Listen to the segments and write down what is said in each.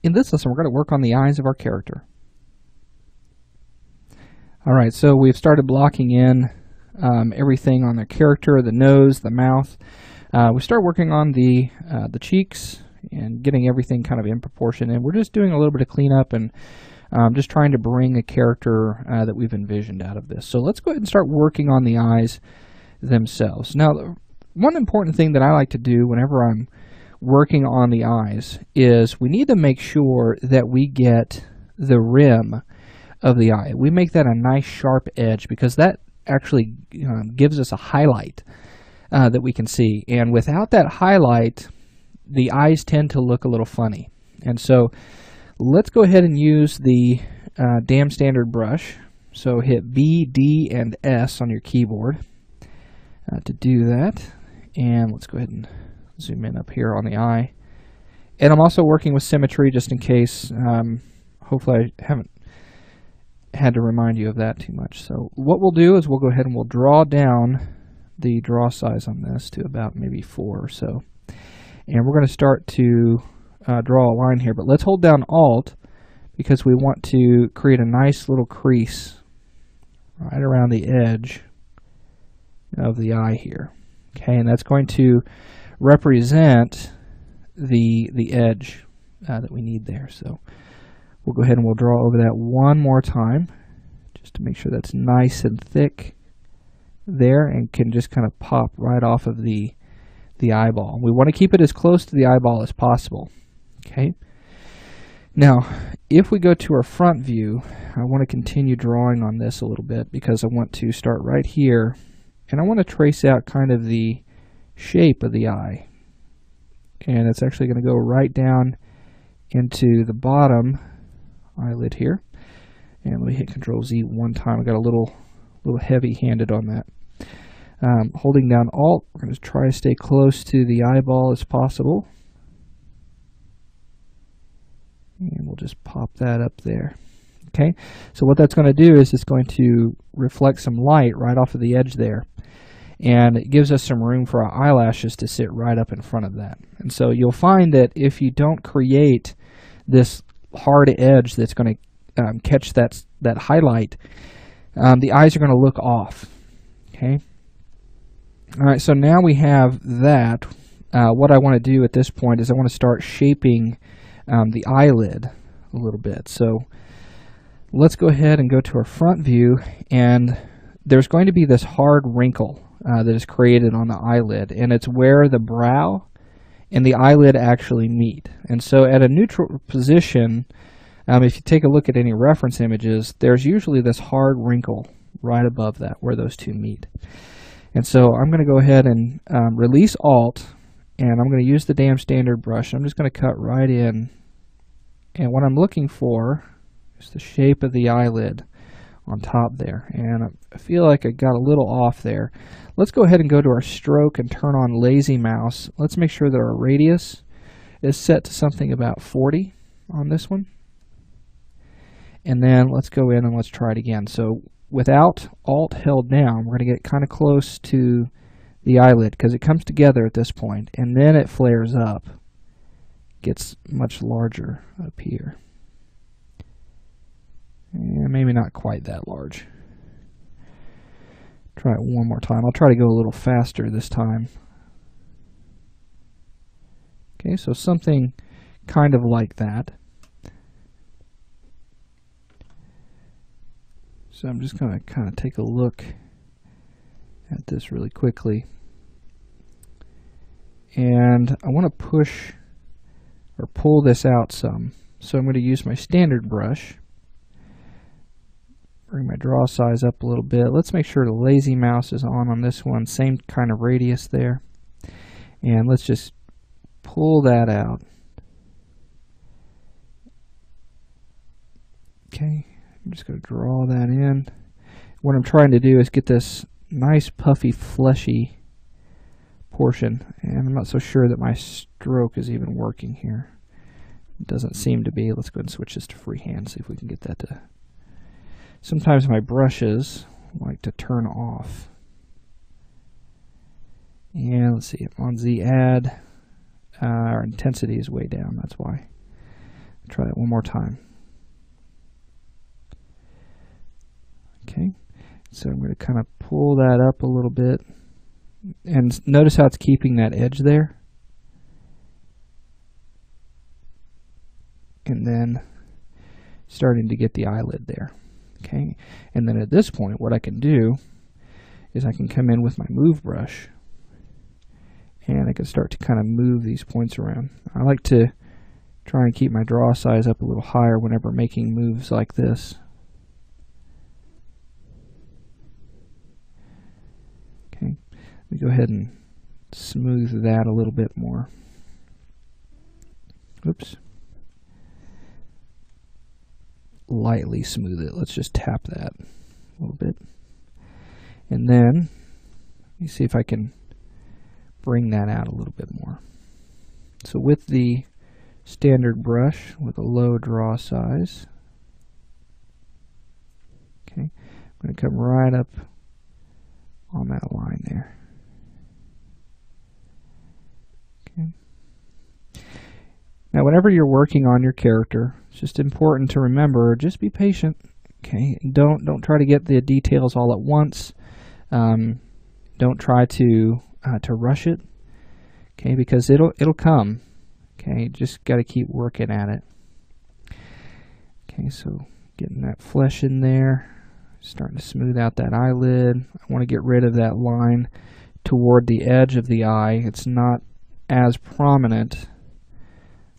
In this lesson, we're going to work on the eyes of our character. Alright, so we've started blocking in everything on the character, the nose, the mouth. We start working on the cheeks and getting everything kind of in proportion. And we're just doing a little bit of cleanup and just trying to bring a character that we've envisioned out of this. So let's go ahead and start working on the eyes themselves. Now, one important thing that I like to do whenever I'm working on the eyes is we need to make sure that we get the rim of the eye. We make that a nice sharp edge because that actually gives us a highlight that we can see. And without that highlight, the eyes tend to look a little funny. And so let's go ahead and use the Dam Standard brush. So hit B, D, and S on your keyboard to do that. And let's go ahead and zoom in up here on the eye. And I'm also working with symmetry just in case. Hopefully I haven't had to remind you of that too much. So what we'll do is we'll go ahead and we'll draw down the draw size on this to about maybe 4 or so. And we're going to start to draw a line here. But let's hold down Alt because we want to create a nice little crease right around the edge of the eye here. Okay, and that's going to represent the edge that we need there. So we'll go ahead and we'll draw over that one more time just to make sure that's nice and thick there and can just kind of pop right off of the eyeball. We want to keep it as close to the eyeball as possible. Okay. Now, if we go to our front view, I want to continue drawing on this a little bit because I want to start right here and I want to trace out kind of the shape of the eye. And it's actually going to go right down into the bottom eyelid here. And let me hit Control Z one time. I got a little heavy-handed on that. Holding down Alt, we're going to try to stay close to the eyeball as possible. And we'll just pop that up there. Okay, so what that's going to do is it's going to reflect some light right off of the edge there. And it gives us some room for our eyelashes to sit right up in front of that. And so you'll find that if you don't create this hard edge that's going to catch that highlight, the eyes are going to look off. Okay. All right, so now we have that. What I want to do at this point is I want to start shaping the eyelid a little bit. So let's go ahead and go to our front view, and there's going to be this hard wrinkle that is created on the eyelid, and it's where the brow and the eyelid actually meet. And so at a neutral position, if you take a look at any reference images, there's usually this hard wrinkle right above that where those two meet. And so I'm going to go ahead and release Alt, and I'm going to use the Dam Standard brush. I'm just going to cut right in, and what I'm looking for is the shape of the eyelid on top there. And I feel like I got a little off there. Let's go ahead and go to our stroke and turn on Lazy Mouse. Let's make sure that our radius is set to something about 40 on this one. And then let's go in and let's try it again. So without Alt held down, we're going to get kind of close to the eyelid because it comes together at this point, and then it flares up, gets much larger up here. And maybe not quite that large. Try it one more time. I'll try to go a little faster this time. Okay, so something kind of like that. So I'm just going to kind of take a look at this really quickly. And I want to push or pull this out some. So I'm going to use my standard brush. Bring my draw size up a little bit. Let's make sure the Lazy Mouse is on this one. Same kind of radius there. And let's just pull that out. Okay, I'm just going to draw that in. What I'm trying to do is get this nice puffy fleshy portion, and I'm not so sure that my stroke is even working here. It doesn't seem to be. Let's go ahead and switch this to freehand, see if we can get that to... Sometimes my brushes like to turn off. And let's see, on Z add, our intensity is way down, that's why. Try that one more time. Okay, so I'm going to kind of pull that up a little bit, and notice how it's keeping that edge there, and then starting to get the eyelid there. Okay, and then at this point what I can do is I can come in with my move brush, and I can start to kind of move these points around. I like to try and keep my draw size up a little higher whenever making moves like this. Okay, let me go ahead and smooth that a little bit more. Oops. Lightly smooth it. Let's just tap that a little bit. And then, let me see if I can bring that out a little bit more. So with the standard brush with a low draw size, okay, I'm going to come right up on that line there. Okay. Now whenever you're working on your character, it's just important to remember, just be patient. Okay, don't try to get the details all at once. Don't try to rush it. Okay, because it'll come. Okay, just got to keep working at it. Okay, so getting that flesh in there, starting to smooth out that eyelid. I want to get rid of that line toward the edge of the eye. It's not as prominent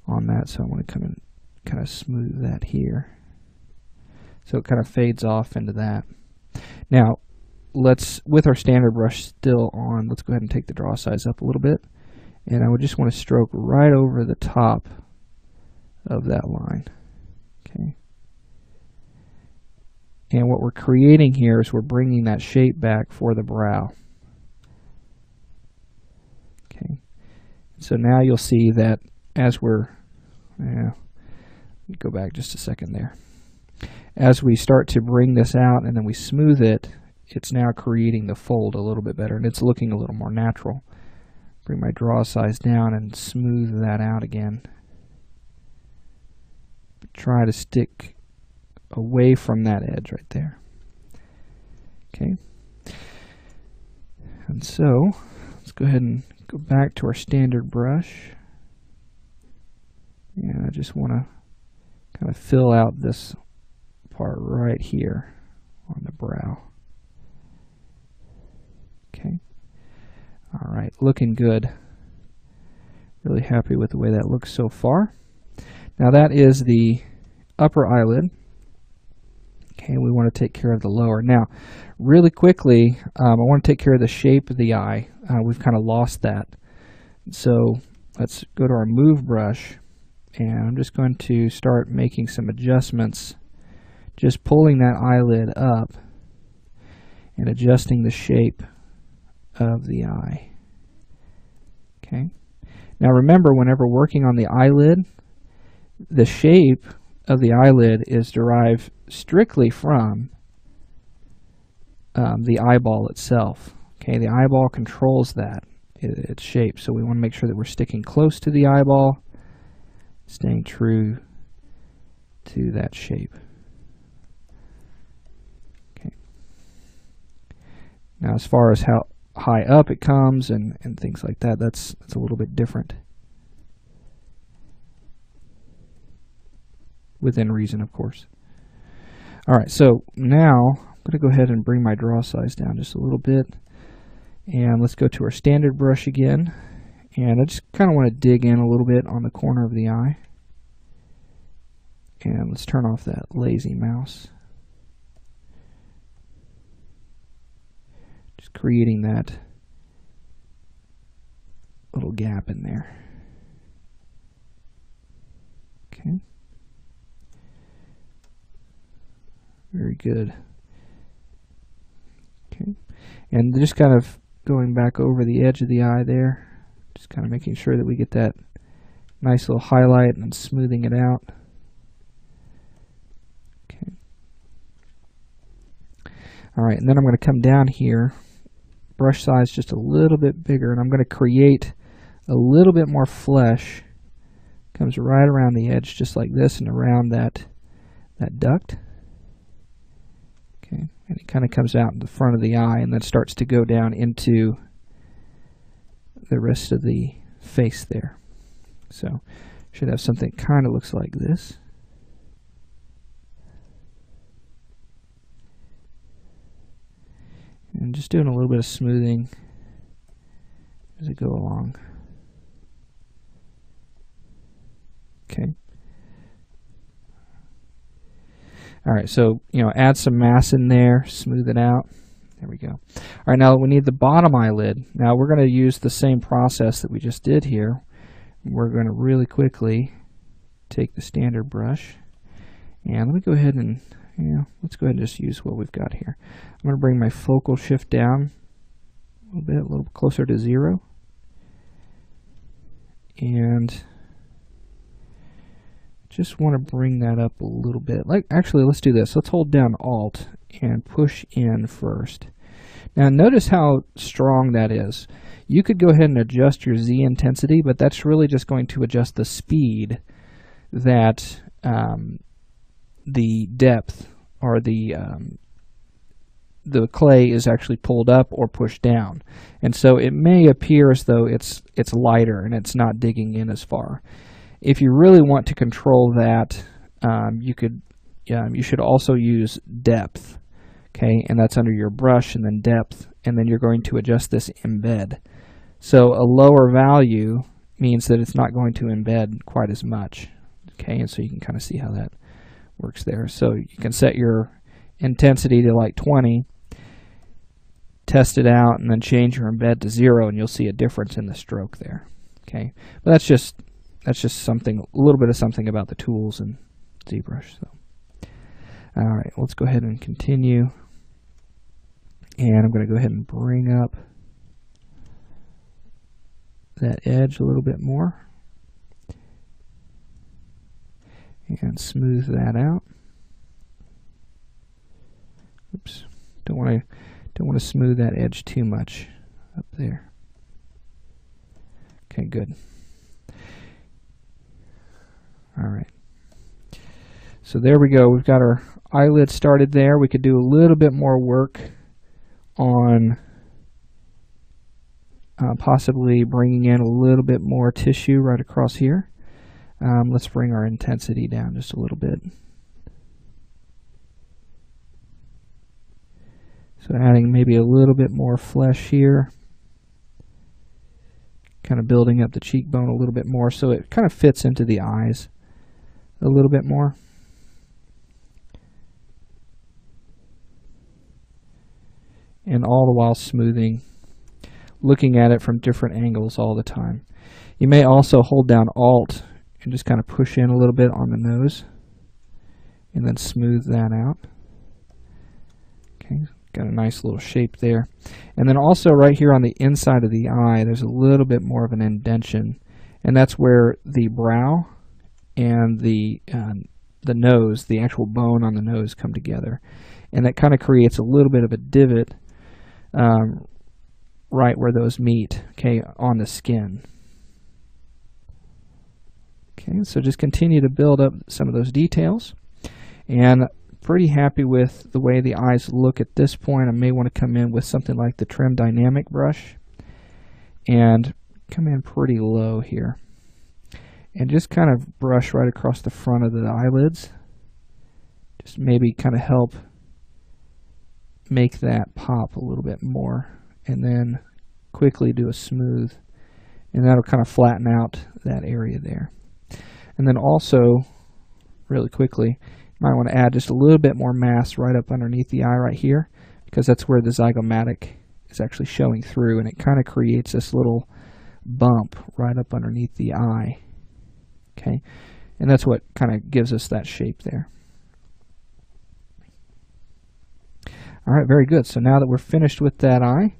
on that, so I want to come in, kind of smooth that here, so it kind of fades off into that. Now, with our standard brush still on, let's go ahead and take the draw size up a little bit, and I would just want to stroke right over the top of that line. Okay. And what we're creating here is we're bringing that shape back for the brow. Okay. So now you'll see that as we're, go back just a second there. As we start to bring this out and then we smooth it, it's now creating the fold a little bit better, and it's looking a little more natural. Bring my draw size down and smooth that out again. Try to stick away from that edge right there. Okay. And so, let's go ahead and go back to our standard brush. And I just want to kind of fill out this part right here on the brow. Okay. All right, looking good. Really happy with the way that looks so far. Now that is the upper eyelid. Okay, we want to take care of the lower. Now, really quickly, I want to take care of the shape of the eye. We've kind of lost that. So let's go to our move brush, and I'm just going to start making some adjustments, just pulling that eyelid up and adjusting the shape of the eye. Okay. Now remember, whenever working on the eyelid, the shape of the eyelid is derived strictly from the eyeball itself. Okay, the eyeball controls that, its shape, so we want to make sure that we're sticking close to the eyeball, staying true to that shape. Okay. Now as far as how high up it comes and things like that, that's a little bit different. Within reason, of course. Alright, so now I'm going to go ahead and bring my draw size down just a little bit. And let's go to our standard brush again. And I just kind of want to dig in a little bit on the corner of the eye. And let's turn off that lazy mouse. Just creating that little gap in there. Okay. Very good. Okay. And just kind of going back over the edge of the eye there. Just kind of making sure that we get that nice little highlight and smoothing it out. Okay. Alright, and then I'm going to come down here, brush size just a little bit bigger, and I'm going to create a little bit more flesh Comes right around the edge just like this and around that duct. Okay, and it kind of comes out in the front of the eye and then starts to go down into the rest of the face there. So should have something that kind of looks like this. And just doing a little bit of smoothing as I go along. Okay. All right, so, add some mass in there, smooth it out. There we go. All right, now we need the bottom eyelid. Now we're going to use the same process that we just did here. We're going to really quickly take the standard brush, and let me go ahead and, let's go ahead and just use what we've got here. I'm going to bring my focal shift down a little closer to 0. And just want to bring that up a little bit. Actually, let's do this. Let's hold down Alt and push in first. Now notice how strong that is. You could go ahead and adjust your Z intensity, but that's really just going to adjust the speed that the depth or the clay is actually pulled up or pushed down. And so it may appear as though it's lighter and it's not digging in as far. If you really want to control that, you should also use depth. Okay, and that's under your brush and then depth, and then you're going to adjust this embed. So a lower value means that it's not going to embed quite as much. Okay, and so you can kind of see how that works there. So you can set your intensity to like 20, test it out, and then change your embed to 0, and you'll see a difference in the stroke there. Okay, but that's just something, a little bit of something about the tools and ZBrush. So, all right, let's go ahead and continue. And I'm going to go ahead and bring up that edge a little bit more and smooth that out. Oops, don't want to smooth that edge too much up there. Okay, good. All right. So there we go. We've got our eyelid started there. We could do a little bit more work on possibly bringing in a little bit more tissue right across here. Let's bring our intensity down just a little bit. So adding maybe a little bit more flesh here. Kind of building up the cheekbone a little bit more so it kind of fits into the eyes a little bit more. And all the while smoothing, looking at it from different angles all the time. You may also hold down Alt and just kind of push in a little bit on the nose and then smooth that out. Okay, got a nice little shape there. And then also right here on the inside of the eye, there's a little bit more of an indentation, and that's where the brow and the nose, the actual bone on the nose, come together. And that kind of creates a little bit of a divot right where those meet, okay, on the skin. Okay, so just continue to build up some of those details. And pretty happy with the way the eyes look at this point. I may want to come in with something like the Trim Dynamic brush and come in pretty low here. And just kind of brush right across the front of the eyelids. Just maybe kind of help make that pop a little bit more, and then quickly do a smooth, and that'll kind of flatten out that area there. And then also, really quickly, you might want to add just a little bit more mass right up underneath the eye right here, because that's where the zygomatic is actually showing through, and it kind of creates this little bump right up underneath the eye. Okay, and that's what kind of gives us that shape there. All right, very good. So now that we're finished with that eye,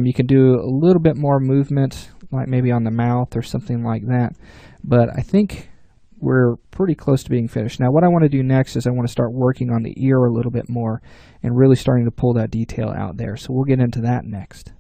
you can do a little bit more movement, like maybe on the mouth or something like that. But I think we're pretty close to being finished. Now what I want to do next is I want to start working on the ear a little bit more and really starting to pull that detail out there. So we'll get into that next.